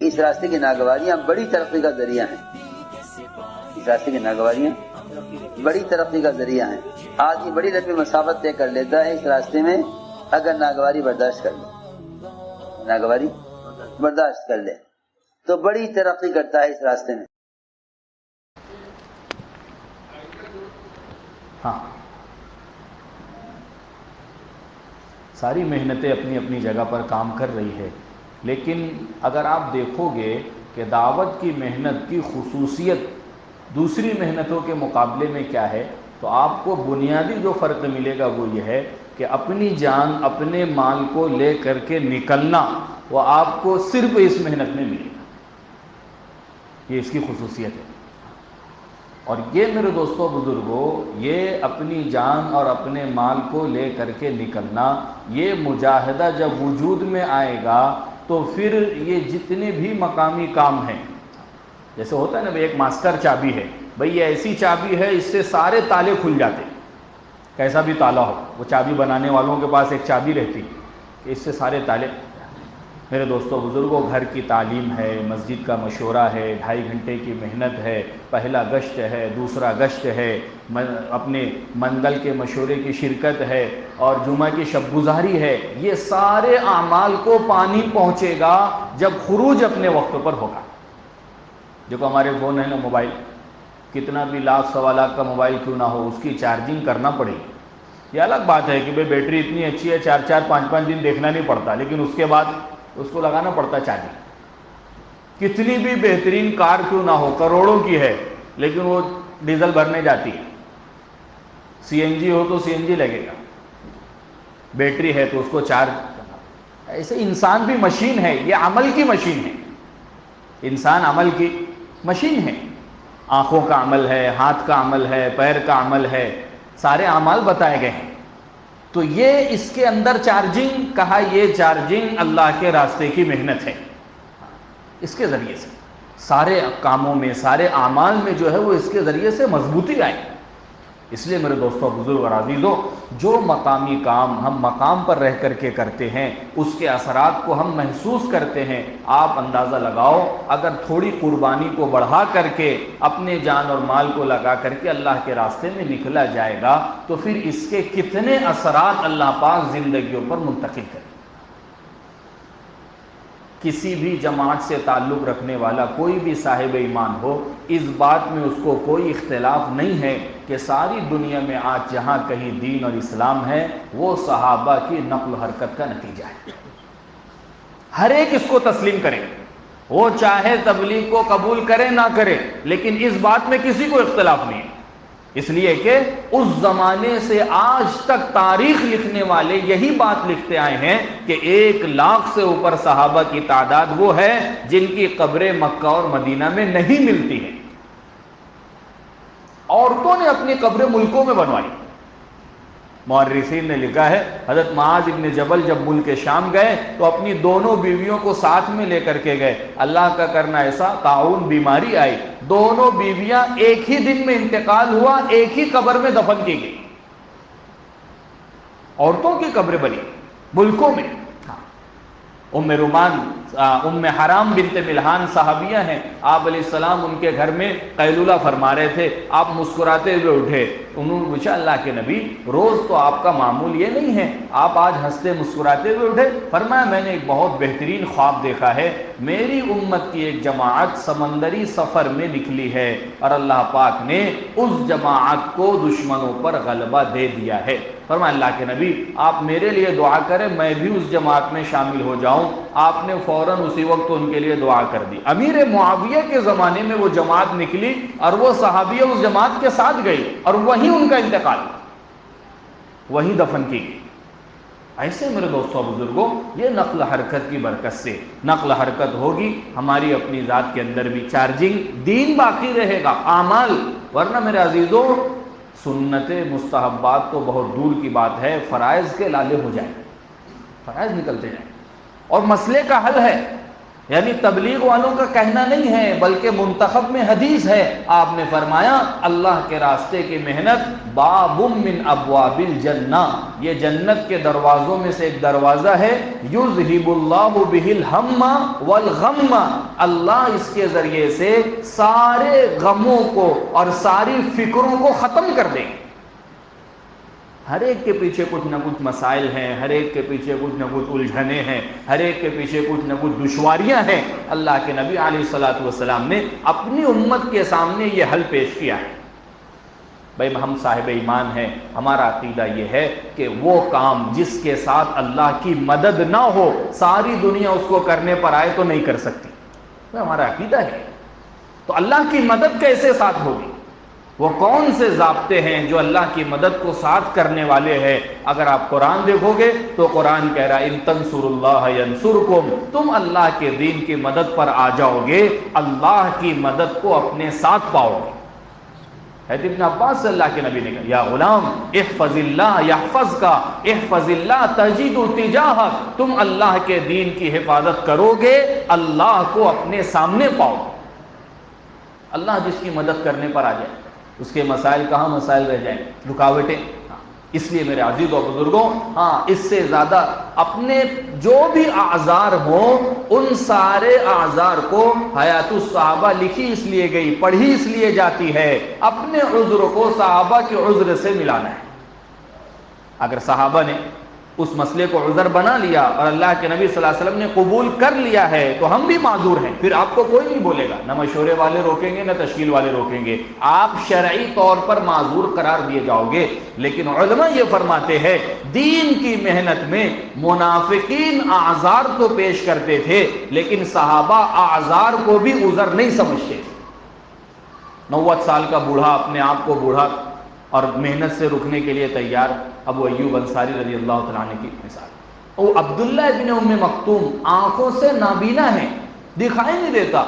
اس راستے کی ناگواریاں بڑی ترقی کا ذریعہ ہیں، اس راستے کی ناگواریاں بڑی ترقی کا ذریعہ ہیں۔ آدمی بڑی لمبی مسافت طے کر لیتا ہے اس راستے میں اگر ناگواری برداشت کر لے، ناگواری برداشت کر لے تو بڑی ترقی کرتا ہے اس راستے میں۔ ہاں، ساری محنتیں اپنی اپنی جگہ پر کام کر رہی ہے، لیکن اگر آپ دیکھو گے کہ دعوت کی محنت کی خصوصیت دوسری محنتوں کے مقابلے میں کیا ہے، تو آپ کو بنیادی جو فرق ملے گا وہ یہ ہے کہ اپنی جان اپنے مال کو لے کر کے نکلنا وہ آپ کو صرف اس محنت میں ملے گا، یہ اس کی خصوصیت ہے۔ اور یہ میرے دوستوں بزرگوں، یہ اپنی جان اور اپنے مال کو لے کر کے نکلنا، یہ مجاہدہ جب وجود میں آئے گا تو پھر یہ جتنے بھی مقامی کام ہیں، جیسے ہوتا ہے نا ایک ماسٹر چابی ہے، بھئی یہ ایسی چابی ہے اس سے سارے تالے کھل جاتے، کیسا بھی تالا ہو، وہ چابی بنانے والوں کے پاس ایک چابی رہتی کہ اس سے سارے تالے۔ میرے دوستوں بزرگوں، گھر کی تعلیم ہے، مسجد کا مشورہ ہے، 2.5 گھنٹے کی محنت ہے، پہلا گشت ہے، دوسرا گشت ہے، اپنے منگل کے مشورے کی شرکت ہے، اور جمعہ کی شب گزاری ہے، یہ سارے اعمال کو پانی پہنچے گا جب خروج اپنے وقت پر ہوگا۔ دیکھو ہمارے فون ہے نا، موبائل، کتنا بھی لاکھ سوا لاکھ کا موبائل کیوں نہ ہو، اس کی چارجنگ کرنا پڑے گی۔ یہ الگ بات ہے کہ بھئی بیٹری اتنی اچھی ہے 4 5 دن دیکھنا نہیں پڑتا، لیکن اس کے بعد اس کو لگانا پڑتا چارجنگ۔ کتنی بھی بہترین کار کیوں نہ ہو، کروڑوں کی ہے، لیکن وہ ڈیزل بھرنے جاتی ہے، سی این جی ہو تو سی این جی لگے گا، بیٹری ہے تو اس کو چارج کرنا۔ ایسے انسان بھی مشین ہے، یہ عمل کی مشین ہے، انسان عمل کی مشین ہے، آنکھوں کا عمل ہے، ہاتھ کا عمل ہے، پیر کا عمل ہے، سارے اعمال بتائے گئے ہیں۔ تو یہ اس کے اندر چارجنگ کہا، یہ چارجنگ اللہ کے راستے کی محنت ہے، اس کے ذریعے سے سارے کاموں میں، سارے اعمال میں جو ہے وہ اس کے ذریعے سے مضبوطی آئے۔ اس لیے میرے دوستوں بزرگ اور عزیزوں، جو مقامی کام ہم مقام پر رہ کر کے کرتے ہیں اس کے اثرات کو ہم محسوس کرتے ہیں۔ آپ اندازہ لگاؤ، اگر تھوڑی قربانی کو بڑھا کر کے اپنے جان اور مال کو لگا کر کے اللہ کے راستے میں نکلا جائے گا تو پھر اس کے کتنے اثرات اللہ پاک زندگیوں پر منتقل کرے۔ کسی بھی جماعت سے تعلق رکھنے والا کوئی بھی صاحب ایمان ہو، اس بات میں اس کو کوئی اختلاف نہیں ہے کہ ساری دنیا میں آج جہاں کہیں دین اور اسلام ہے وہ صحابہ کی نقل و حرکت کا نتیجہ ہے۔ ہر ایک اس کو تسلیم کرے، وہ چاہے تبلیغ کو قبول کرے نہ کرے، لیکن اس بات میں کسی کو اختلاف نہیں ہے، اس لیے کہ اس زمانے سے آج تک تاریخ لکھنے والے یہی بات لکھتے آئے ہیں کہ 1 لاکھ سے اوپر صحابہ کی تعداد وہ ہے جن کی قبریں مکہ اور مدینہ میں نہیں ملتی ہیں۔ عورتوں نے اپنی قبریں ملکوں میں بنوائی۔ مورخین نے لکھا ہے حضرت معاذ ابن جبل جب ملک شام گئے تو اپنی دونوں بیویوں کو ساتھ میں لے کر کے گئے۔ اللہ کا کرنا ایسا، طاعون بیماری آئی، دونوں بیویاں ایک ہی دن میں انتقال ہوا، ایک ہی قبر میں دفن کی گئی۔ عورتوں کی قبریں بنی ملکوں میں۔ ام رومان، ام حرام بنت ملحان صحابیہ ہیں، آپ علیہ السلام ان کے گھر میں قیلولہ فرما رہے تھے، آپ مسکراتے ہوئے اٹھے، انہوں نے پوچھا اللہ کے نبی روز تو آپ کا معمول یہ نہیں ہے، آپ آج ہنستے مسکراتے ہوئے اٹھے؟ فرمایا میں نے ایک بہت بہترین خواب دیکھا ہے، میری امت کی ایک جماعت سمندری سفر میں نکلی ہے اور اللہ پاک نے اس جماعت کو دشمنوں پر غلبہ دے دیا ہے۔ فرمایا اللہ کے نبی آپ میرے لیے دعا کریں میں بھی اس جماعت میں شامل ہو جاؤں۔ آپ نے فوراً اسی وقت ان کے لیے دعا کر دی۔ امیر معاویہ کے زمانے میں وہ جماعت نکلی اور وہ صحابیہ اس جماعت کے ساتھ گئی اور وہیں ان کا انتقال، وہیں دفن کی گئی۔ ایسے میرے دوستوں بزرگوں، یہ نقل حرکت کی برکت سے نقل حرکت ہوگی، ہماری اپنی ذات کے اندر بھی چارجنگ، دین باقی رہے گا، اعمال، ورنہ میرے عزیزوں سنت مستحبات تو بہت دور کی بات ہے، فرائض کے لالے ہو جائیں، فرائض نکلتے جائیں۔ اور مسئلے کا حل ہے، یعنی تبلیغ والوں کا کہنا نہیں ہے بلکہ منتخب میں حدیث ہے. آپ نے فرمایا اللہ کے راستے کی محنت باب من ابواب الجنہ، یہ جنت کے دروازوں میں سے ایک دروازہ ہے. یذہب اللہ بہ الہم والغم، اللہ اس کے ذریعے سے سارے غموں کو اور ساری فکروں کو ختم کر دیں. ہر ایک کے پیچھے کچھ نہ کچھ مسائل ہیں، ہر ایک کے پیچھے کچھ نہ کچھ الجھنیں ہیں، ہر ایک کے پیچھے کچھ نہ کچھ دشواریاں ہیں. اللہ کے نبی علیہ الصلوۃ والسلام نے اپنی امت کے سامنے یہ حل پیش کیا ہے. بھائی ہم صاحب ایمان ہیں، ہمارا عقیدہ یہ ہے کہ وہ کام جس کے ساتھ اللہ کی مدد نہ ہو، ساری دنیا اس کو کرنے پر آئے تو نہیں کر سکتی. ہمارا عقیدہ ہے. تو اللہ کی مدد کیسے ساتھ ہوگی؟ وہ کون سے ضابطے ہیں جو اللہ کی مدد کو ساتھ کرنے والے ہیں؟ اگر آپ قرآن دیکھو گے تو قرآن کہہ رہا ہے ان تنصروا اللہ ینصرکم، تم اللہ کے دین کی مدد پر آ جاؤ گے، اللہ کی مدد کو اپنے ساتھ پاؤ گے. حضرت ابن عباس سے اللہ کے نبی نے کہا یا غلام احفظ اللہ یحفظک، احفظ اللہ تجد تجاہک، تم اللہ کے دین کی حفاظت کرو گے اللہ کو اپنے سامنے پاؤ. اللہ جس کی مدد کرنے پر آ جائے اس کے مسائل کہاں مسائل رہ جائیں، رکاوٹیں. اس لیے میرے عزیز و بزرگوں، اس سے زیادہ اپنے جو بھی اعذار ہوں ان سارے اعذار کو حیات الصحابہ لکھی اس لیے گئی، پڑھی اس لیے جاتی ہے، اپنے عذر کو صحابہ کے عذر سے ملانا ہے. اگر صحابہ نے اس مسئلے کو عذر بنا لیا اور اللہ کے نبی صلی اللہ علیہ وسلم نے قبول کر لیا ہے تو ہم بھی معذور ہیں. پھر آپ کو کوئی نہیں بولے گا، نہ مشورے والے روکیں گے نہ تشکیل والے روکیں گے، آپ شرعی طور پر معذور قرار دیے جاؤ گے. لیکن علماء یہ فرماتے ہیں دین کی محنت میں منافقین اعذار تو پیش کرتے تھے لیکن صحابہ اعذار کو بھی عذر نہیں سمجھتے. 90 سال کا بوڑھا اپنے آپ کو بوڑھا اور محنت سے رکنے کے لیے تیار. ابو ایوب انصاری رضی اللہ تعالیٰ عنہ کی مثال. وہ عبداللہ ابن ام مکتوم آنکھوں سے نابینا ہے، دکھائی نہیں دیتا.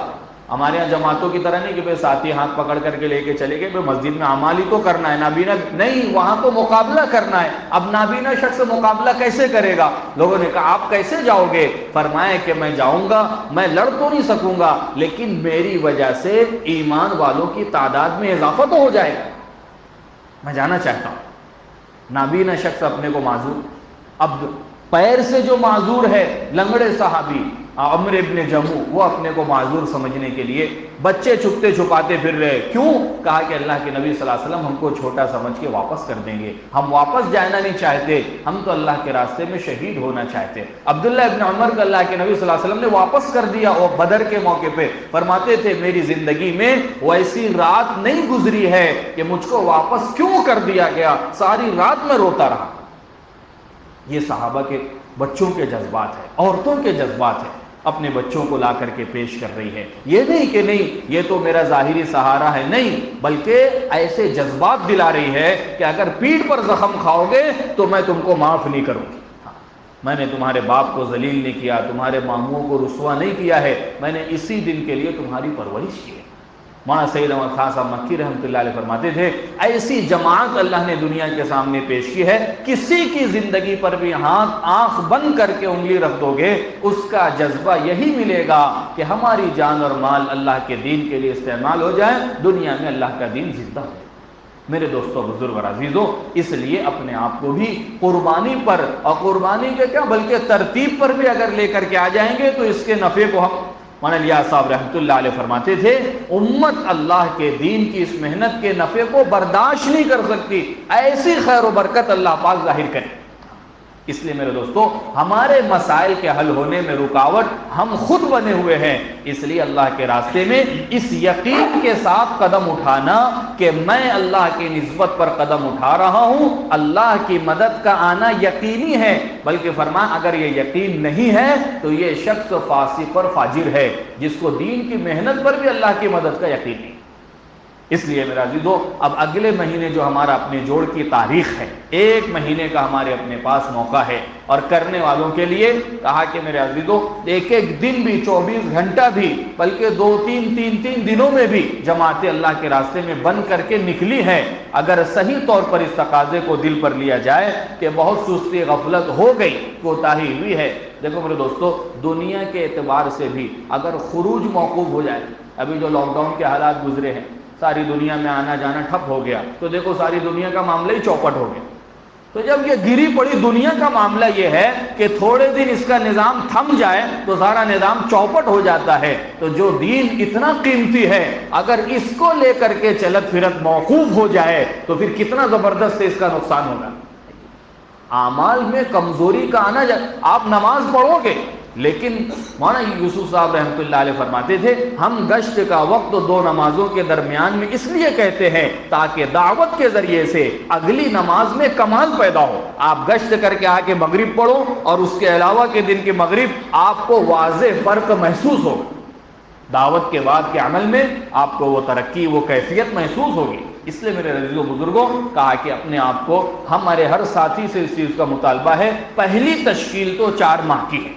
ہمارے یہاں جماعتوں کی طرح نہیں کہ بھئی ساتھی ہاتھ پکڑ کر کے لے کے چلے گئے، بھئی مسجد میں اعمال ہی تو کرنا ہے، نابینا نہیں، وہاں تو مقابلہ کرنا ہے. اب نابینا شخص مقابلہ کیسے کرے گا؟ لوگوں نے کہا آپ کیسے جاؤ گے؟ فرمایا کہ میں جاؤں گا، میں لڑ تو نہیں سکوں گا لیکن میری وجہ سے ایمان والوں کی تعداد میں اضافہ تو ہو جائے گا، میں جانا چاہتا ہوں. نابینا شخص اپنے کو معذور. اب پیر سے جو معذور ہے لنگڑے صحابی عمر ابن جمو، وہ اپنے کو معذور سمجھنے کے لیے بچے چھپتے چھپاتے پھر رہے. کیوں؟ کہا کہ اللہ کے نبی صلی اللہ علیہ وسلم ہم کو چھوٹا سمجھ کے واپس کر دیں گے، ہم واپس جانا نہیں چاہتے، ہم تو اللہ کے راستے میں شہید ہونا چاہتے. عبداللہ ابن عمر کو اللہ کے نبی صلی اللہ علیہ وسلم نے واپس کر دیا. وہ بدر کے موقع پہ فرماتے تھے میری زندگی میں ویسی رات نہیں گزری ہے کہ مجھ کو واپس کیوں کر دیا گیا، ساری رات میں روتا رہا. یہ صحابہ کے بچوں کے جذبات ہیں، عورتوں کے جذبات ہیں، اپنے بچوں کو لا کر کے پیش کر رہی ہے. یہ نہیں کہ نہیں یہ تو میرا ظاہری سہارا ہے، نہیں، بلکہ ایسے جذبات دلا رہی ہے کہ اگر پیٹھ پر زخم کھاؤ گے تو میں تم کو معاف نہیں کروں گی. میں نے تمہارے باپ کو ذلیل نہیں کیا، تمہارے ماموں کو رسوا نہیں کیا ہے، میں نے اسی دن کے لیے تمہاری پرورش کی ہے. مولانا سید احمد خان صاحب مکی رحمۃ اللہ علیہ فرماتے تھے ایسی جماعت اللہ نے دنیا کے سامنے پیش کی ہے، کسی کی زندگی پر بھی آنکھ بند کر کے انگلی رکھ دو گے اس کا جذبہ یہی ملے گا کہ ہماری جان اور مال اللہ کے دین کے لیے استعمال ہو جائے، دنیا میں اللہ کا دین زندہ ہو. میرے دوستوں بزرگ اور عزیزوں، اس لیے اپنے آپ کو بھی قربانی پر، اور قربانی کے کیا بلکہ ترتیب پر بھی اگر لے کر کے آ جائیں گے تو اس کے نفع کو ہم مولانا الیاس صاحب رحمۃ اللہ علیہ فرماتے تھے امت اللہ کے دین کی اس محنت کے نفع کو برداشت نہیں کر سکتی، ایسی خیر و برکت اللہ پاک ظاہر کرے. اس لیے میرے دوستو ہمارے مسائل کے حل ہونے میں رکاوٹ ہم خود بنے ہوئے ہیں. اس لیے اللہ کے راستے میں اس یقین کے ساتھ قدم اٹھانا کہ میں اللہ کی نسبت پر قدم اٹھا رہا ہوں، اللہ کی مدد کا آنا یقینی ہے. بلکہ فرمایا اگر یہ یقین نہیں ہے تو یہ شخص فاسق اور فاجر ہے جس کو دین کی محنت پر بھی اللہ کی مدد کا یقین نہیں. اس لیے میرا عزیزو اب اگلے مہینے جو ہمارا اپنے جوڑ کی تاریخ ہے، 1 مہینے کا ہمارے اپنے پاس موقع ہے، اور کرنے والوں کے لیے کہا کہ میرے عزیزو ایک دن بھی 24 گھنٹہ بھی بلکہ 2-3 دنوں میں بھی جماعتیں اللہ کے راستے میں بن کر کے نکلی ہیں، اگر صحیح طور پر اس تقاضے کو دل پر لیا جائے کہ بہت سستی غفلت ہو گئی، کوتاہی ہوئی ہے۔ دیکھو میرے دوستو، دنیا کے اعتبار سے بھی اگر خروج موقوف ہو جائے، ابھی جو لاک ڈاؤن کے حالات گزرے ہیں، ساری دنیا میں آنا جانا ٹھپ ہو گیا، تو دیکھو ساری دنیا کا معاملہ ہی چوپٹ ہو گیا۔ تو جب یہ گری پڑی دنیا کا معاملہ یہ ہے کہ تھوڑے دن اس کا نظام تھم جائے تو سارا نظام چوپٹ ہو جاتا ہے۔ تو جو دین اتنا قیمتی ہے، اگر اس کو لے کر کے چلت پھرت موقوف ہو جائے تو پھر کتنا زبردست اس کا نقصان ہوگا۔ اعمال میں کمزوری کا آنا جائے، آپ نماز پڑھو گے لیکن مولانا یوسف صاحب رحمۃ اللہ علیہ فرماتے تھے ہم گشت کا وقت 2 نمازوں کے درمیان میں اس لیے کہتے ہیں تاکہ دعوت کے ذریعے سے اگلی نماز میں کمال پیدا ہو۔ آپ گشت کر کے آ کے مغرب پڑھو اور اس کے علاوہ کے دن کے مغرب، آپ کو واضح فرق محسوس ہوگا، دعوت کے بعد کے عمل میں آپ کو وہ ترقی، وہ کیفیت محسوس ہوگی۔ اس لیے میرے عزیزو بزرگوں کہا کہ اپنے آپ کو، ہمارے ہر ساتھی سے اس چیز کا مطالبہ ہے، پہلی تشکیل تو 4 ماہ کی ہے،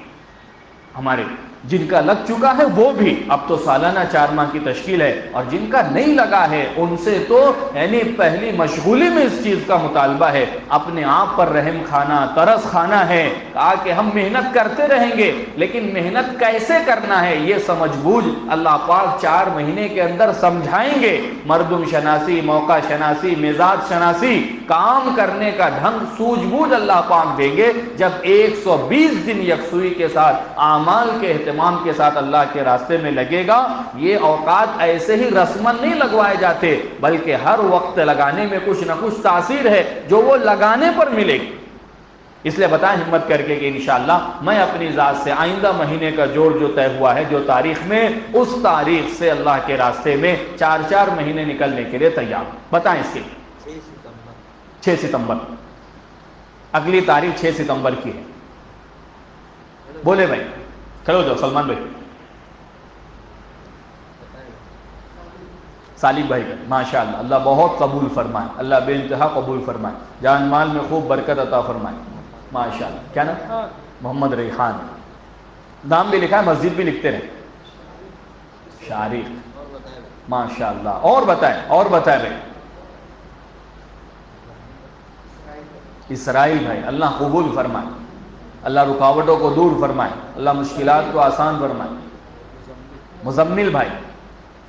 ہمارے جن کا لگ چکا ہے وہ بھی اب تو سالانہ 4 ماہ کی تشکیل ہے، اور جن کا نہیں لگا ہے ان سے تو یعنی پہلی مشغولی میں اس چیز کا مطالبہ ہے، اپنے آپ پر رحم کھانا، ترس کھانا ہے۔ کہا کہ ہم محنت کرتے رہیں گے لیکن محنت کیسے کرنا ہے یہ سمجھ بوجھ اللہ پاک 4 مہینے کے اندر سمجھائیں گے۔ مردم شناسی، موقع شناسی، مزاج شناسی، کام کرنے کا ڈھنگ، سوجھ بوجھ اللہ پاک دیں گے جب 120 دن یکسوئی کے ساتھ اعمال کے اہتمام کے ساتھ اللہ کے راستے میں لگے گا۔ یہ اوقات ایسے ہی رسمن نہیں لگوائے جاتے بلکہ ہر وقت لگانے میں کچھ نہ کچھ تاثیر ہے جو وہ لگانے پر ملے گی۔ اس لیے بتائیں ہمت کر کے کہ انشاءاللہ میں اپنی ذات سے آئندہ مہینے کا جوڑ جو طے ہوا ہے، جو تاریخ میں، اس تاریخ سے اللہ کے راستے میں 4 مہینے نکلنے کے لیے تیار ہوں۔ بتائیں اس کے 6 ستمبر، اگلی تاریخ 6 ستمبر کی ہے۔ بولے بھائی، کھڑے ہو جاؤ سلمان بھائی، سالک بھائی کا ماشاءاللہ اللہ بہت قبول فرمائے، اللہ بے انتہا قبول فرمائے، جان مال میں خوب برکت عطا فرمائے ماشاءاللہ۔ کیا نام؟ محمد ریحان، نام بھی لکھا ہے، مسجد بھی لکھتے رہے، شارق ماشاءاللہ۔ اور بتائیں بھائی، اسرائیل بھائی، اللہ قبول فرمائے، اللہ رکاوٹوں کو دور فرمائے، اللہ مشکلات کو آسان فرمائے۔ مزمل بھائی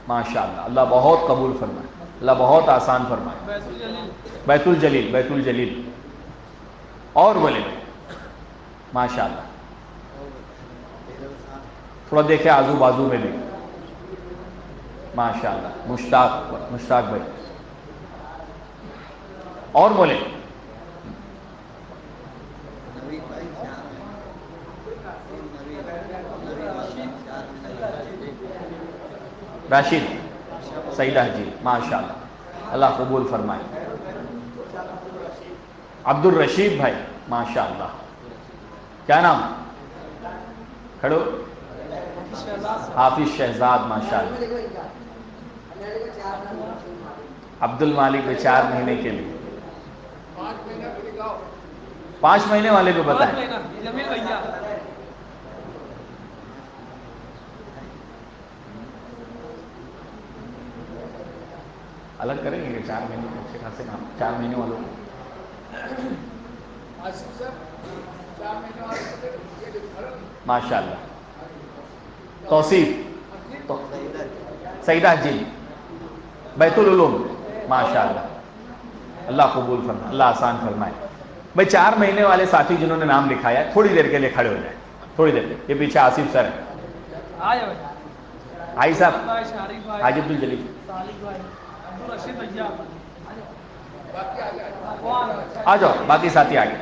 ماشاءاللہ، اللہ بہت قبول فرمائے، اللہ بہت آسان فرمائے۔ بیت الجلیل اور بولے بھائی ماشاءاللہ، تھوڑا دیکھیں آزو بازو میں بھی ماشاءاللہ۔ مشتاق بھائی اور بولے، راشد، سیدہ جی ماشاءاللہ، اللہ قبول فرمائے۔ عبد الرشید بھائی ماشاءاللہ، کیا نام؟ کھڑو، حافظ شہزاد ماشاءاللہ۔ عبد المالک میں 4 مہینے کے لیے، 5 مہینے والے کو بتائیں۔ الگ کریں گے کہ 4 مہینے کے اچھے خاصے کام، 4 مہینے والوں ماشاءاللہ۔ توصیف سیدہ جی، بیت العلوم ماشاءاللہ، اللہ قبول فرمائے، اللہ آسان فرمائے۔ بھائی 4 مہینے والے ساتھی جنہوں نے نام لکھایا ہے تھوڑی دیر کے لیے کھڑے ہو جائیں، تھوڑی دیر، یہ پیچھے آصف سر ہے، آئی صاحب، حاج عبد الجلیل، آ جاؤ، باقی ساتھی آگے۔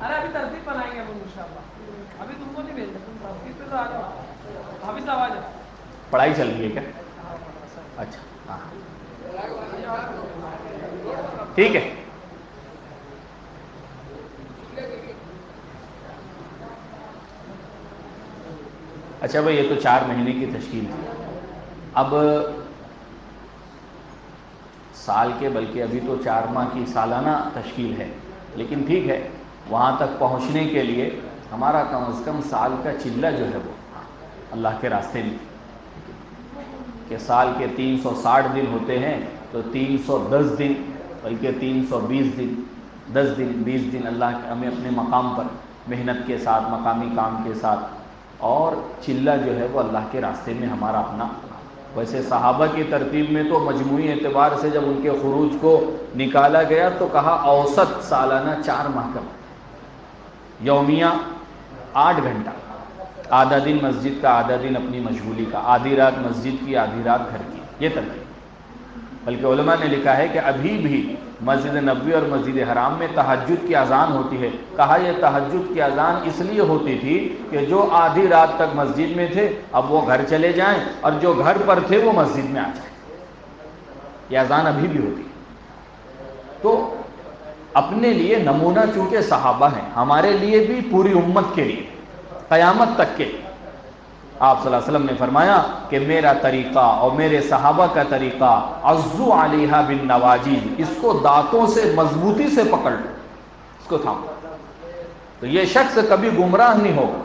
ارے ابھی ترتیب بنائیں گے انشاءاللہ، ابھی تم کو نہیں بھیج تم ترتیب پہ تو آ جاؤ، حافظ صاحب آ جاؤ۔ پڑھائی چل رہی ہے کیا؟ اچھا ہاں ٹھیک ہے۔ اچھا بھائی، یہ تو 4 مہینے کی تشکیل تھی، اب سال کے بلکہ ابھی تو 4 ماہ کی سالانہ تشکیل ہے، لیکن ٹھیک ہے، وہاں تک پہنچنے کے لیے ہمارا کم از کم سال کا چلہ جو ہے وہ اللہ کے راستے میں، کہ سال کے 360 دن ہوتے ہیں تو 310 دن بلکہ 320 دن، 10 دن 20 دن اللہ ہمیں اپنے مقام پر محنت کے ساتھ، مقامی کام کے ساتھ، اور چلہ جو ہے وہ اللہ کے راستے میں ہمارا اپنا۔ ویسے صحابہ کی ترتیب میں تو مجموعی اعتبار سے جب ان کے خروج کو نکالا گیا تو کہا اوسط سالانہ 4 ماہ کا، یومیہ 8 گھنٹہ، آدھا دن مسجد کا، آدھا دن اپنی مشغولی کا، آدھی رات مسجد کی، آدھی رات گھر کی، یہ ترتیب۔ بلکہ علماء نے لکھا ہے کہ ابھی بھی مسجد نبوی اور مسجد حرام میں تہجد کی اذان ہوتی ہے، کہا یہ تہجد کی اذان اس لیے ہوتی تھی کہ جو آدھی رات تک مسجد میں تھے اب وہ گھر چلے جائیں، اور جو گھر پر تھے وہ مسجد میں آ جائیں، یہ اذان ابھی بھی ہوتی ہے۔ تو اپنے لیے نمونہ چونکہ صحابہ ہیں، ہمارے لیے بھی پوری امت کے لیے قیامت تک کے، آپ صلی اللہ علیہ وسلم نے فرمایا کہ میرا طریقہ اور میرے صحابہ کا طریقہ عضو علیہا بالنواجذ، اس کو دانتوں سے مضبوطی سے پکڑ لو، اس کو تھامو، تو یہ شخص کبھی گمراہ نہیں ہوگا۔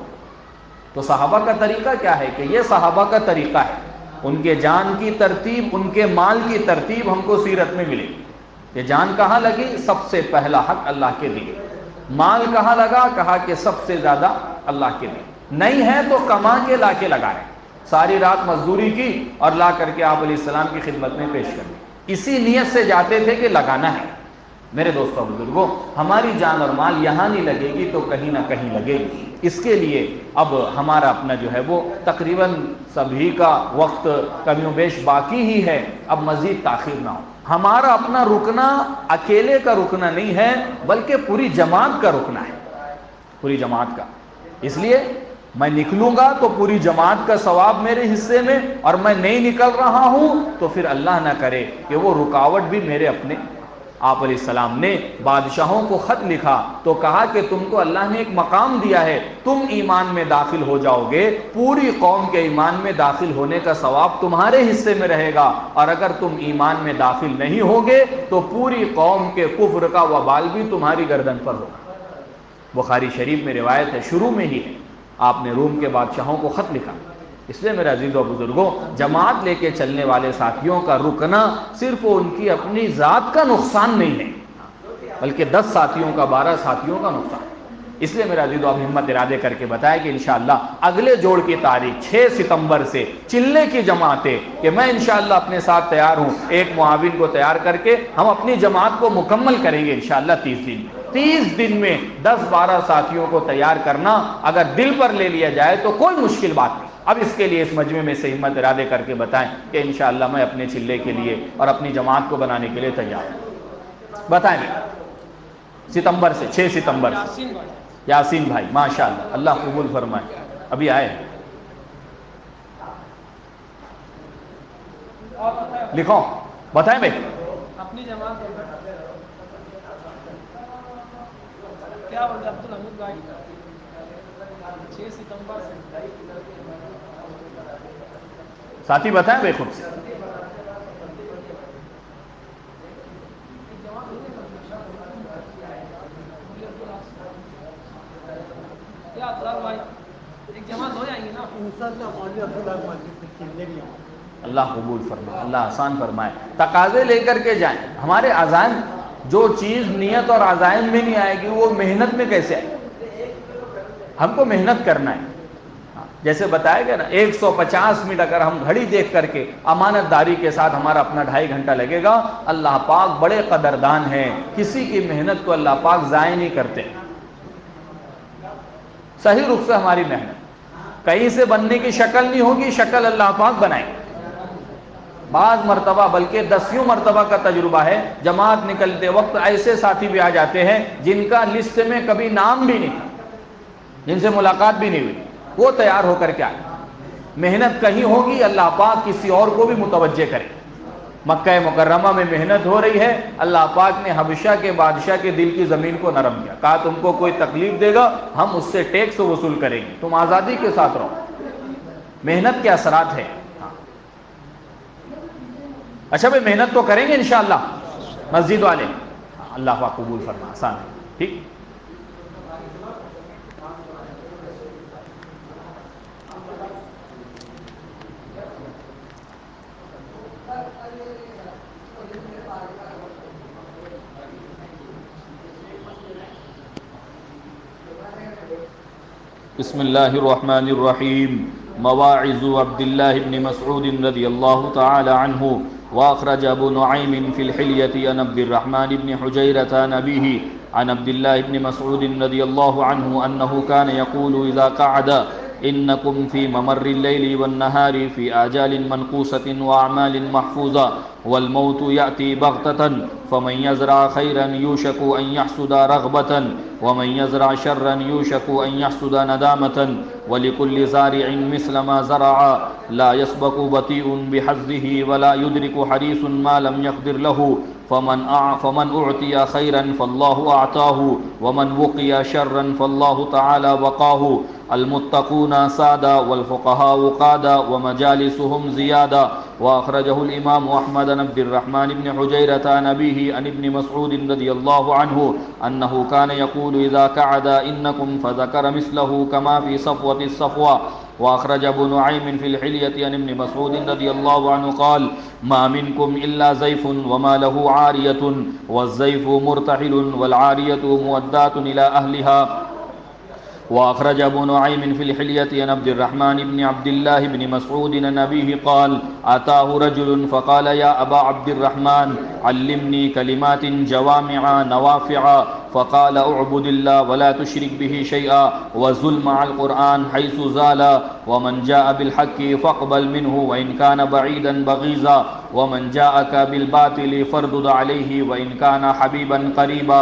تو صحابہ کا طریقہ کیا ہے کہ یہ صحابہ کا طریقہ ہے، ان کے جان کی ترتیب، ان کے مال کی ترتیب ہم کو سیرت میں ملے گی۔ یہ جان کہاں لگی؟ سب سے پہلا حق اللہ کے لیے۔ مال کہاں لگا؟ کہا کہ سب سے زیادہ اللہ کے لیے۔ نہیں ہے تو کما کے لا کے لگا رہے، ساری رات مزدوری کی اور لا کر کے آپ علیہ السلام کی خدمت میں پیش کر دی، اسی نیت سے جاتے تھے کہ لگانا ہے۔ میرے دوستوں بزرگوں، ہماری جان اور مال یہاں نہیں لگے گی تو کہیں نہ کہیں لگے گی۔ اس کے لیے اب ہمارا اپنا جو ہے وہ تقریباً سبھی کا وقت کمی و بیش باقی ہی ہے، اب مزید تاخیر نہ ہو۔ ہمارا اپنا رکنا اکیلے کا رکنا نہیں ہے بلکہ پوری جماعت کا رکنا ہے، پوری جماعت کا۔ اس لیے میں نکلوں گا تو پوری جماعت کا ثواب میرے حصے میں، اور میں نہیں نکل رہا ہوں تو پھر اللہ نہ کرے کہ وہ رکاوٹ بھی میرے اپنے۔ آپ علیہ السلام نے بادشاہوں کو خط لکھا تو کہا کہ تم کو اللہ نے ایک مقام دیا ہے، تم ایمان میں داخل ہو جاؤ گے، پوری قوم کے ایمان میں داخل ہونے کا ثواب تمہارے حصے میں رہے گا، اور اگر تم ایمان میں داخل نہیں ہوگے تو پوری قوم کے کفر کا وبال بھی تمہاری گردن پر ہوگا۔ بخاری شریف میں روایت ہے، شروع میں ہی ہے، آپ نے روم کے بادشاہوں کو خط لکھا۔ اس لیے میرے عزیز و بزرگوں، جماعت لے کے چلنے والے ساتھیوں کا رکنا صرف ان کی اپنی ذات کا نقصان نہیں ہے بلکہ 10 ساتھیوں کا، 12 ساتھیوں کا نقصان۔ اس لیے میرا عزیز و ہمت ارادے کر کے بتایا کہ انشاءاللہ اگلے جوڑ کی تاریخ 6 ستمبر سے چلنے کی جماعت ہے کہ میں انشاءاللہ اپنے ساتھ تیار ہوں، ایک معاون کو تیار کر کے ہم اپنی جماعت کو مکمل کریں گے انشاءاللہ 30 دن میں۔ 30 دن میں 10-12 ساتھیوں کو تیار کرنا اگر دل پر لے لیا جائے تو کوئی مشکل بات نہیں۔ اب اس کے لیے اس مجمع میں سے ہمت ارادے کر کے بتائیں کہ انشاءاللہ میں اپنے چلے کے لیے اور اپنی جماعت کو بنانے کے لیے تیار ہوں۔ بتائیں ستمبر سے، 6 ستمبر سے۔ یاسین بھائی ماشاءاللہ، اللہ قبول فرمائے، ابھی آئے، لکھو، بتائیں بھائی اپنی جماعت کیا بولتے عبد الحمید بھائی 6 ستمبر سے ساتھی بتائیں بھائی خود سے۔ ایک جماعت ہو جائیں گی نا اللہ قبول فرمائے، اللہ آسان فرمائے۔ تقاضے لے کر کے جائیں، ہمارے عزائم، جو چیز نیت اور عزائم میں نہیں آئے گی وہ محنت میں کیسے آئے گی؟ ہم کو محنت کرنا ہے۔ جیسے بتایا گیا نا 150 منٹ اگر ہم گھڑی دیکھ کر کے امانت داری کے ساتھ ہمارا اپنا 2.5 گھنٹہ لگے گا، اللہ پاک بڑے قدردان ہیں، کسی کی محنت کو اللہ پاک ضائع نہیں کرتے۔ صحیح رخ سے ہماری محنت کہیں سے بننے کی شکل نہیں ہوگی، شکل اللہ پاک بنائے۔ بعض مرتبہ بلکہ 10 مرتبہ کا تجربہ ہے، جماعت نکلتے وقت ایسے ساتھی بھی آ جاتے ہیں جن کا لسٹ میں کبھی نام بھی نہیں، جن سے ملاقات بھی نہیں ہوئی، وہ تیار ہو کر کے آئے۔ محنت کہیں ہوگی، اللہ پاک کسی اور کو بھی متوجہ کرے۔ مکہ مکرمہ میں محنت ہو رہی ہے، اللہ پاک نے حبشہ کے بادشاہ کے دل کی زمین کو نرم کیا، کہا تم کو کوئی تکلیف دے گا ہم اس سے ٹیکس وصول کریں گے، تم آزادی کے ساتھ رہو۔ محنت کے اثرات ہیں۔ اچھا بھائی محنت تو کریں گے انشاءاللہ مسجد والے، اللہ پاک قبول فرما، آسان ہے، ٹھیک. بسم اللہ الرحمن الرحیم. مواعظ عبد اللہ بن مسعود رضی اللہ تعالی عنہ. واخرج ابو نعیم فی الحلیۃ عن عبد الرحمن بن حجیرۃ عن ابیہ عن عبد اللہ بن مسعود رضی اللہ عنہ انہ کان یقول اذا قعد انکم فی ممر اللیل والنہار فی آجال منقوصۃ واعمال محفوظہ والموت یأتی بغتۃ فمن یزرع خیرا یوشک ان یحصد رغبۃ ومن یزرع شرا یوشک ان یحصد ندامۃ ولکل زارع مثل ما زرع لا يسبق بطیء بحظه ولا يدرك حریص ما لم يقدر له فمن اعطی خیرا فاللہ اعطاہ ومن وقی شرا فاللہ تعالی وقاہ المتقون سادہ والفقہاء قادہ ومجالسهم زیادہ. واخرجہ الامام احمد عن عبد الرحمن بن حجیرۃ عن ابیہ عن ابن مسعود رضی اللہ عنہ انہ کان یقول اذا قعد انکم فذکر مثلہ کما فی صفوۃ الصفوہ. واخرج ابو نعیم فی الحلیۃ عن ابن مسعود رضی اللہ عنہ قال ما منکم الا زیف وما له عاریۃ والزیف مرتحل والعاریۃ مودات الی اہلها. واخرج ابو نعیم فی الحلیۃ عن عبد الرحمن بن عبد اللہ بن مسعود عن ابیہ قال اتاه رجل فقال یا ابا عبد الرحمن علمنی کلمات جوامع نوافع فقال اعبد اللہ ولا تشرک به شیئا وزل مع القرآن حیث زال ومن جاء بالحق فاقبل منه وإن كان بعيدا بغيضا ومن جاءك بالباطل فاردد عليه وإن كان حبيبا قريبا.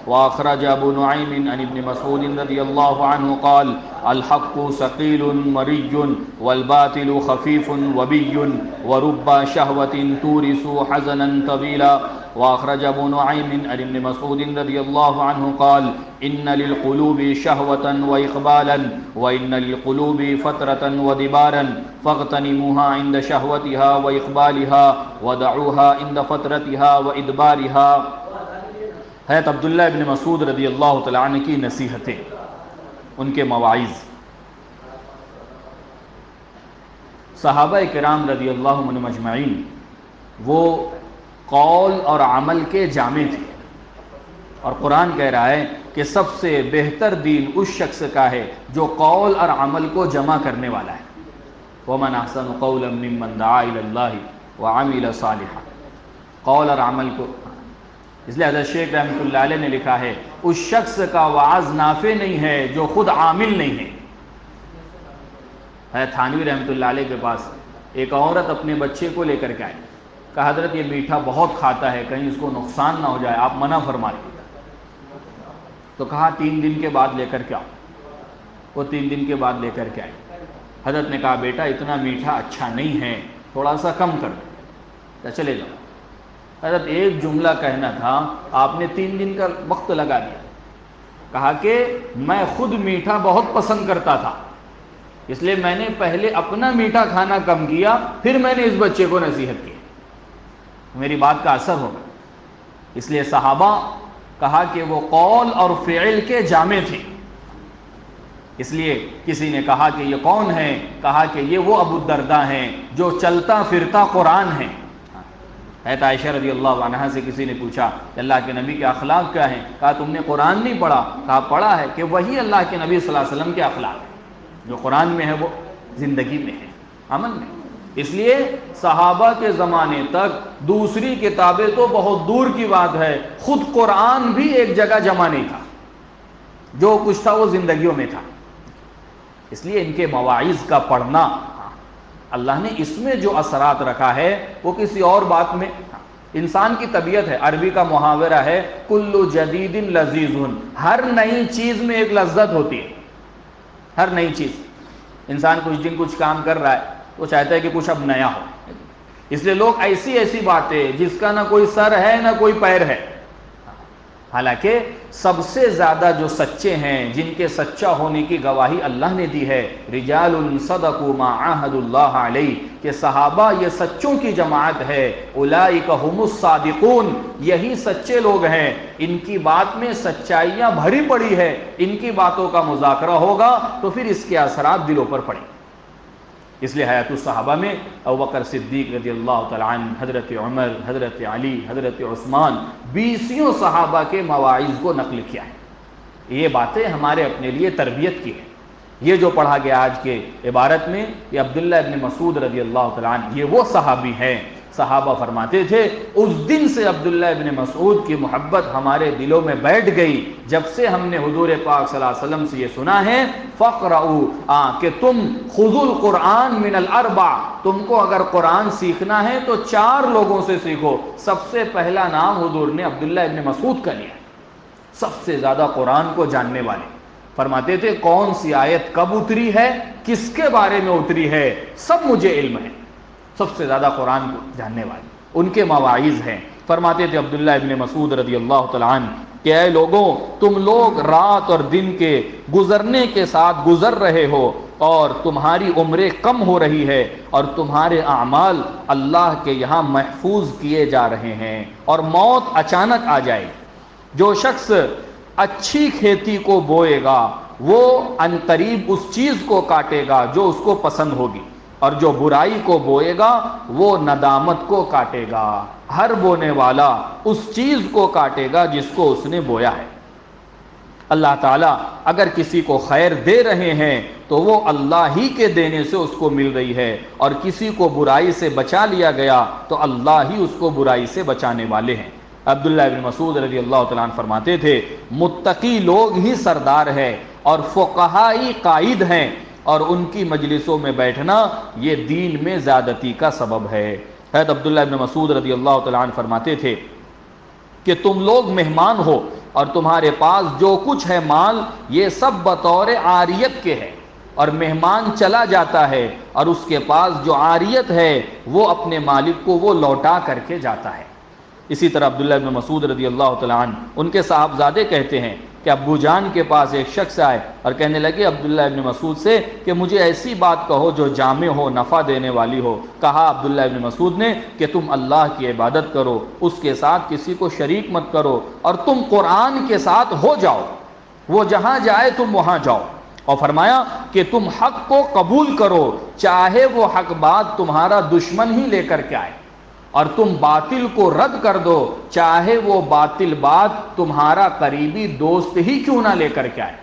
واخرج ابو نعیم عن ابن مسعود رضی اللہ عنہ قال الحق ثقيل مري والباطل خفيف وبي ورب شهوة تورث حزنا طويلا. واخرج ابو نعیم عن ابن مسعود رضی اللہ عنہ قال ان للقلوب شهوة واقبالا وان للقلوب فترة ودبارا فاغتنموها عند شهوتها واقبالها ودعوها عند فترتها وادبارها. حضرت عبداللہ ابن مسعود رضی اللہ تعالیٰ عنہ کی نصیحتیں، ان کے مواعظ. صحابہ کرام رضی اللہ عنہم اجمعین وہ قول اور عمل کے جامع تھے، اور قرآن کہہ رہا ہے کہ سب سے بہتر دین اس شخص کا ہے جو قول اور عمل کو جمع کرنے والا ہے. ومن احسن قولا ممن دعا الی اللہ وعمل صالحا. قول اور عمل کو، اس لیے حضرت شیخ رحمۃ اللہ علیہ نے لکھا ہے اس شخص کا وعظ نافع نہیں ہے جو خود عامل نہیں ہے. حضرت تھانوی رحمۃ اللہ علیہ کے پاس ایک عورت اپنے بچے کو لے کر کے آئی، کہا حضرت یہ میٹھا بہت کھاتا ہے، کہیں اس کو نقصان نہ ہو جائے، آپ منع فرمائیں. تو کہا 3 دن کے بعد لے کر کے آؤ. وہ 3 دن کے بعد لے کر کے آئی. حضرت نے کہا بیٹا اتنا میٹھا اچھا نہیں ہے، تھوڑا سا کم کر دو، چلے جاؤ. حضرت ایک جملہ کہنا تھا، آپ نے 3 دن کا وقت لگا دیا. کہا کہ میں خود میٹھا بہت پسند کرتا تھا، اس لیے میں نے پہلے اپنا میٹھا کھانا کم کیا، پھر میں نے اس بچے کو نصیحت کی، میری بات کا اثر ہوگا. اس لیے صحابہ کہا کہ وہ قول اور فعل کے جامع تھے. اس لیے کسی نے کہا کہ یہ کون ہے؟ کہا کہ یہ وہ ابو الدرداء ہیں جو چلتا پھرتا قرآن ہے. حضرت عائشہ رضی اللہ عنہا سے کسی نے پوچھا کہ اللہ کے نبی کے اخلاق کیا ہیں؟ کہا تم نے قرآن نہیں پڑھا؟ کہا پڑھا ہے کہ وہی اللہ کے نبی صلی اللہ علیہ وسلم کے اخلاق ہیں، جو قرآن میں ہے وہ زندگی میں ہے، عمل میں. اس لیے صحابہ کے زمانے تک دوسری کتابیں تو بہت دور کی بات ہے، خود قرآن بھی ایک جگہ جمع نہیں تھا، جو کچھ تھا وہ زندگیوں میں تھا. اس لیے ان کے مواعظ کا پڑھنا، اللہ نے اس میں جو اثرات رکھا ہے وہ کسی اور بات میں. انسان کی طبیعت ہے، عربی کا محاورہ ہے کل جدید لذیذ، ہر نئی چیز میں ایک لذت ہوتی ہے. ہر نئی چیز، انسان کچھ دن کچھ کام کر رہا ہے، وہ چاہتا ہے کہ کچھ اب نیا ہو. اس لیے لوگ ایسی باتیں جس کا نہ کوئی سر ہے نہ کوئی پیر ہے، حالانکہ سب سے زیادہ جو سچے ہیں، جن کے سچا ہونے کی گواہی اللہ نے دی ہے، رجال صدقوا ما عاهدوا اللہ علیہ، کہ صحابہ یہ سچوں کی جماعت ہے، اولئک هم الصادقون، یہی سچے لوگ ہیں، ان کی بات میں سچائیاں بھری پڑی ہے، ان کی باتوں کا مذاکرہ ہوگا تو پھر اس کے اثرات دلوں پر پڑیں۔ اس لیے حیات الصحابہ میں ابوبکر صدیق رضی اللہ تعالیٰ عنہ، حضرت عمر، حضرت علی، حضرت عثمان، 20 صحابہ کے مواعظ کو نقل کیا ہے۔ یہ باتیں ہمارے اپنے لیے تربیت کی ہیں۔ یہ جو پڑھا گیا آج کے عبارت میں، یہ عبداللہ ابن مسعود رضی اللہ تعالیٰ عنہ، یہ وہ صحابی ہیں، صحابہ فرماتے تھے اس دن سے عبداللہ ابن مسعود کی محبت ہمارے دلوں میں بیٹھ گئی جب سے ہم نے حضور پاک صلی اللہ علیہ وسلم سے یہ سنا ہے، فقرؤوا، کہ تم خذوا القرآن من الاربع، تم کو اگر قرآن سیکھنا ہے تو 4 لوگوں سے سیکھو۔ سب سے پہلا نام حضور نے عبداللہ ابن مسعود کا لیا، سب سے زیادہ قرآن کو جاننے والے۔ فرماتے تھے کون سی آیت کب اتری ہے، کس کے بارے میں اتری ہے، سب مجھے علم ہے، سب سے زیادہ قرآن کو جاننے والے، ان کے مواعظ ہیں۔ فرماتے تھے عبداللہ ابن مسعود رضی اللہ تعالیٰ عنہ کہ اے لوگوں، تم لوگ رات اور دن کے گزرنے کے ساتھ گزر رہے ہو اور تمہاری عمریں کم ہو رہی ہے اور تمہارے اعمال اللہ کے یہاں محفوظ کیے جا رہے ہیں اور موت اچانک آ جائے۔ جو شخص اچھی کھیتی کو بوئے گا وہ عنقریب اس چیز کو کاٹے گا جو اس کو پسند ہوگی، اور جو برائی کو بوئے گا وہ ندامت کو کاٹے گا۔ ہر بونے والا اس چیز کو کاٹے گا جس کو اس نے بویا ہے۔ اللہ تعالیٰ اگر کسی کو خیر دے رہے ہیں تو وہ اللہ ہی کے دینے سے اس کو مل رہی ہے، اور کسی کو برائی سے بچا لیا گیا تو اللہ ہی اس کو برائی سے بچانے والے ہیں۔ عبداللہ ابن مسعود رضی اللہ تعالیٰ عنہ فرماتے تھے متقی لوگ ہی سردار ہے اور فقہا ہی قائد ہیں، اور ان کی مجلسوں میں بیٹھنا یہ دین میں زیادتی کا سبب ہے۔ حضرت عبداللہ ابن مسعود رضی اللہ تعالیٰ عنہ فرماتے تھے کہ تم لوگ مہمان ہو اور تمہارے پاس جو کچھ ہے مال یہ سب بطور عاریت کے ہے، اور مہمان چلا جاتا ہے اور اس کے پاس جو عاریت ہے وہ اپنے مالک کو وہ لوٹا کر کے جاتا ہے۔ اسی طرح عبداللہ ابن مسعود رضی اللہ تعالیٰ عنہ ان کے صاحبزادے کہتے ہیں کہ ابو جان کے پاس ایک شخص آئے اور کہنے لگے عبداللہ ابن مسعود سے کہ مجھے ایسی بات کہو جو جامع ہو، نفع دینے والی ہو۔ کہا عبداللہ ابن مسعود نے کہ تم اللہ کی عبادت کرو، اس کے ساتھ کسی کو شریک مت کرو، اور تم قرآن کے ساتھ ہو جاؤ، وہ جہاں جائے تم وہاں جاؤ۔ اور فرمایا کہ تم حق کو قبول کرو چاہے وہ حق بات تمہارا دشمن ہی لے کر کے آئے، اور تم باطل کو رد کر دو چاہے وہ باطل بات تمہارا قریبی دوست ہی کیوں نہ لے کر کے آئے۔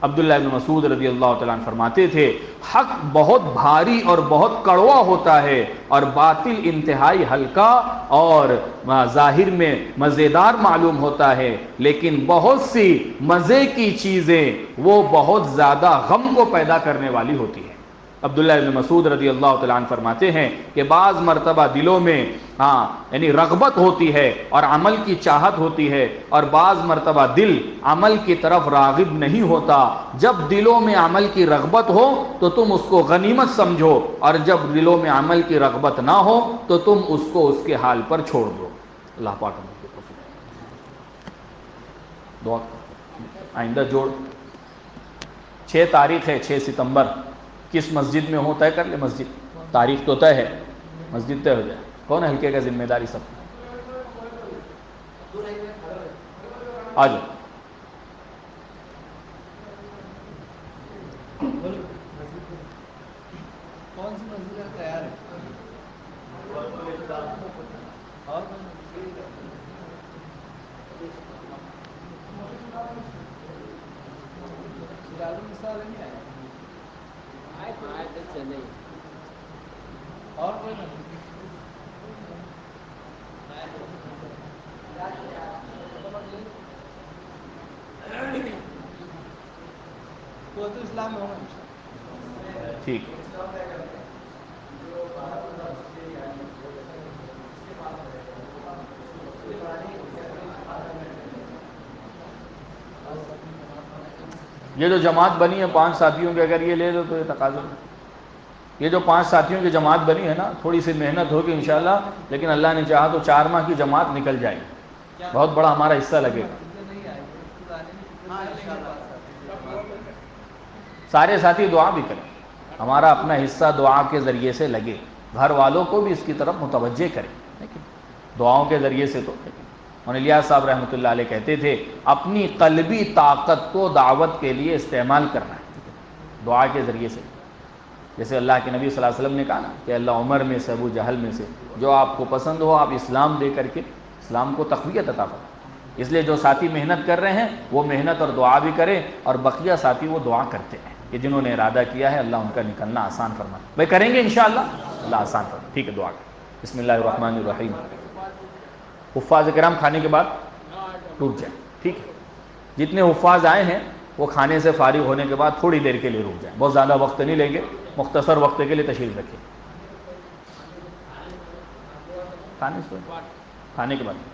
عبداللہ ابن مسعود رضی اللہ تعالیٰ عنہ فرماتے تھے حق بہت بھاری اور بہت کڑوا ہوتا ہے اور باطل انتہائی ہلکا اور ظاہر میں مزیدار معلوم ہوتا ہے، لیکن بہت سی مزے کی چیزیں وہ بہت زیادہ غم کو پیدا کرنے والی ہوتی ہیں۔ عبداللہ ابن مسعود رضی اللہ تعالیٰ عنہ فرماتے ہیں کہ بعض مرتبہ دلوں میں یعنی رغبت ہوتی ہے اور عمل کی چاہت ہوتی ہے، اور بعض مرتبہ دل عمل کی طرف راغب نہیں ہوتا۔ جب دلوں میں عمل کی رغبت ہو تو تم اس کو غنیمت سمجھو، اور جب دلوں میں عمل کی رغبت نہ ہو تو تم اس کو اس کے حال پر چھوڑ دو۔ اللہ پاک دعا آئندہ جوڑ 6 تاریخ ہے، 6 ستمبر، کس مسجد میں ہو طے کر لے، مسجد تاریخ تو طے ہے، مسجد طے ہو جائے۔ کون ہے ہلکے کا ذمہ داری؟ سب آ جاؤ۔ کون سی مسجد تیار ہے؟ اور اور کوئی تو اسلام میں ہونا ٹھیک۔ یہ جو جماعت بنی ہے 5 ساتھیوں کے، اگر یہ لے دو تو یہ تقاضا، یہ جو 5 ساتھیوں کی جماعت بنی ہے نا، تھوڑی سی محنت ہوگی انشاءاللہ، لیکن اللہ نے چاہا تو 4 ماہ کی جماعت نکل جائے گی، بہت بڑا ہمارا حصہ لگے گا۔ سارے ساتھی دعا بھی کریں، ہمارا اپنا حصہ دعا کے ذریعے سے لگے، گھر والوں کو بھی اس کی طرف متوجہ کریں، لیکن دعاؤں کے ذریعے سے تو اور الیاس صاحب رحمۃ اللہ علیہ کہتے تھے اپنی قلبی طاقت کو دعوت کے لیے استعمال کرنا ہے دعا کے ذریعے سے، جیسے اللہ کے نبی صلی اللہ علیہ وسلم نے کہا نا کہ اللہ عمر میں سے ابو جہل میں سے جو آپ کو پسند ہو آپ اسلام دے کر کے اسلام کو تقویت عطا فرمائیں۔ اس لیے جو ساتھی محنت کر رہے ہیں وہ محنت اور دعا بھی کریں، اور بقیہ ساتھی وہ دعا کرتے ہیں کہ جنہوں نے ارادہ کیا ہے اللہ ان کا نکلنا آسان فرمائے۔ بھائی کریں گے انشاءاللہ، اللہ آسان فرمائے۔ ٹھیک ہے، دعا کریں۔ بسم اللہ الرحمن الرحیم۔ حفاظ کرام کھانے کے بعد رک جائیں، ٹھیک ہے، جتنے حفاظ آئے ہیں وہ کھانے سے فارغ ہونے کے بعد تھوڑی دیر کے لیے رک جائیں، بہت زیادہ وقت نہیں لیں گے، مختصر وقت کے لیے تشریف رکھیں۔ کھانے کے بعد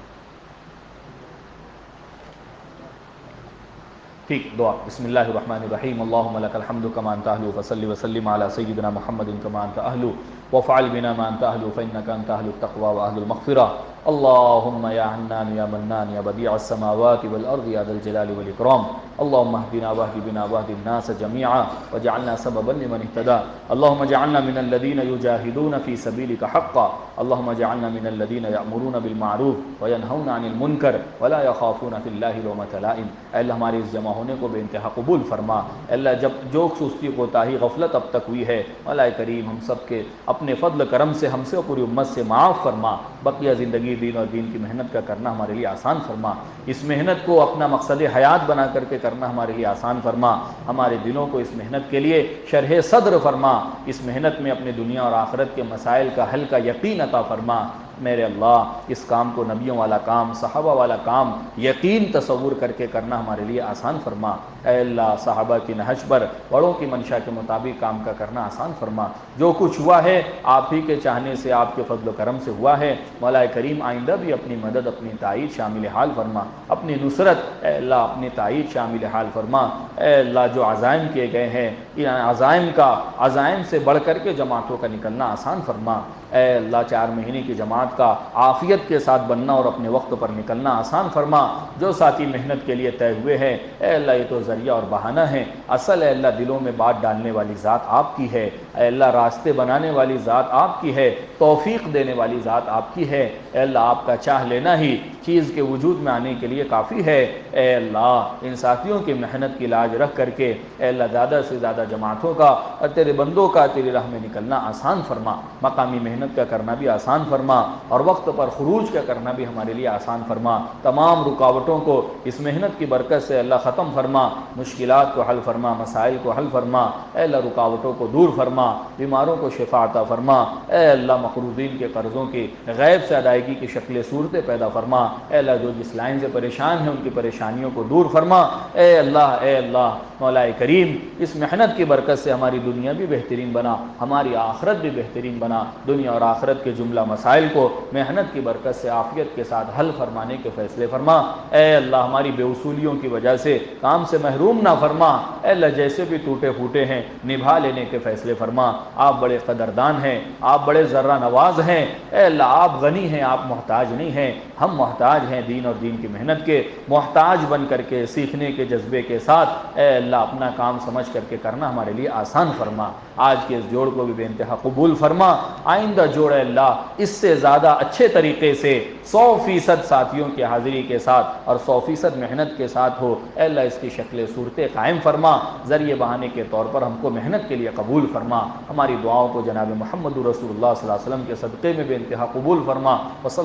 ٹھیک، دعا۔ بسم اللہ الرحمن الرحیم۔ اللہم لک الحمد کما انت اہل فصلی وسلم علی سیدنا محمد کما انت اہل وفعل بنا ما انت اہل فانک انت اہل التقوی واہل المغفرہ۔ اللہم یا حنان یا منان یا بدیع السماوات والارض یا ذا الجلال والاکرام، اللہم اہدنا واہد بنا واہد الناس جميعا وجعلنا سببا لمن اهتدى، اللہم اجعلنا من الذین یجاہدون فی سبیلک حقا، اللہم اجعلنا من الذین یأمرون بالمعروف وینہون عن المنکر ولا یخافون فی اللہ لومۃ لائم۔ اے اللہ ہماری اس جمع ہونے کو بے انتہا قبول فرما۔ اے اللہ جب جو سستی کوتاہی غفلت اب تک ہوئی ہے مولا کریم ہم سب کے اپنے فضل کرم سے ہم سے اور پوری امت سے معاف فرما، بقیہ زندگی دین اور دین کی محنت کا کرنا ہمارے لیے آسان فرما، اس محنت کو اپنا مقصد حیات بنا کر کے کرنا ہمارے لیے آسان فرما، ہمارے دلوں کو اس محنت کے لیے شرح صدر فرما، اس محنت میں اپنے دنیا اور آخرت کے مسائل کا حل کا یقین عطا فرما۔ میرے اللہ اس کام کو نبیوں والا کام، صحابہ والا کام یقین تصور کر کے کرنا ہمارے لیے آسان فرما۔ اے اللہ صحابہ کی نہج پر بڑوں کی منشا کے مطابق کام کا کرنا آسان فرما۔ جو کچھ ہوا ہے آپ ہی کے چاہنے سے، آپ کے فضل و کرم سے ہوا ہے، مولا کریم آئندہ بھی اپنی مدد اپنی تائید شامل حال فرما، اپنی نصرت اے اللہ اپنی تائید شامل حال فرما۔ اے اللہ جو عزائم کیے گئے ہیں ان عزائم سے بڑھ کر کے جماعتوں کا نکلنا آسان فرما۔ اے اللہ 4 مہینے کی جماعت کا عافیت کے ساتھ بننا اور اپنے وقت پر نکلنا آسان فرما۔ جو ساتھی محنت کے لیے طے ہوئے ہیں اے اللہ یہ تو ذریعہ اور بہانہ ہے، اصل اے اللہ دلوں میں بات ڈالنے والی ذات آپ کی ہے، اے اللہ راستے بنانے والی ذات آپ کی ہے، توفیق دینے والی ذات آپ کی ہے۔ اے اللہ آپ کا چاہ لینا ہی چیز کے وجود میں آنے کے لیے کافی ہے۔ اے اللہ ان ساتھیوں کی محنت کی لاج رکھ کر کے اے اللہ زیادہ سے زیادہ جماعتوں کا اور تیرے بندوں کا تیری راہ میں نکلنا آسان فرما، مقامی محنت کا کرنا بھی آسان فرما اور وقت پر خروج کا کرنا بھی ہمارے لیے آسان فرما۔ تمام رکاوٹوں کو اس محنت کی برکت سے اللہ ختم فرما، مشکلات کو حل فرما، مسائل کو حل فرما۔ اے اللہ رکاوٹوں کو دور فرما، بیماروں کو شفا عطا فرما۔ اے اللہ مقروضین کے قرضوں کی غیب سے ادائیگی کی شکل صورتیں پیدا فرما۔ اے اللہ جو جس لائن سے پریشان ہیں ان کی پریشانیوں کو دور فرما۔ اے اللہ مولا کریم اس محنت کی برکت سے ہماری دنیا بھی بہترین بنا، ہماری آخرت بھی بہترین بنا، دنیا اور آخرت کے جملہ مسائل کو محنت کی برکت سے عافیت کے ساتھ حل فرمانے کے فیصلے فرما۔ اے اللہ ہماری بے اصولیوں کی وجہ سے کام سے محروم نہ فرما۔ اے اللہ جیسے بھی ٹوٹے پھوٹے ہیں نبھا لینے کے فیصلے فرما۔ آپ بڑے قدردان ہیں، آپ بڑے ذرہ نواز ہیں۔ اے اللہ آپ غنی ہیں، آپ محتاج نہیں ہیں، ہم محتاج ہیں دین اور دین کی محنت کے، محتاج بن کر کے سیکھنے کے جذبے کے ساتھ اے اللہ اپنا کام سمجھ کر کے کرنا ہمارے لیے آسان فرما۔ آج کے اس جوڑ کو بھی بے انتہا قبول فرما۔ آئندہ جوڑ اے اللہ اس سے زیادہ اچھے طریقے سے 100% ساتھیوں کی حاضری کے ساتھ اور 100% محنت کے ساتھ ہو۔ اے اللہ اس کی شکل صورتیں قائم فرما، ذریعے بہانے کے طور پر ہم کو محنت کے لیے قبول فرما۔ ہماری دعاؤں کو جناب محمد رسول اللہ صلی اللہ علیہ وسلم کے صدقے میں بے انتہا قبول فرما۔ وصلی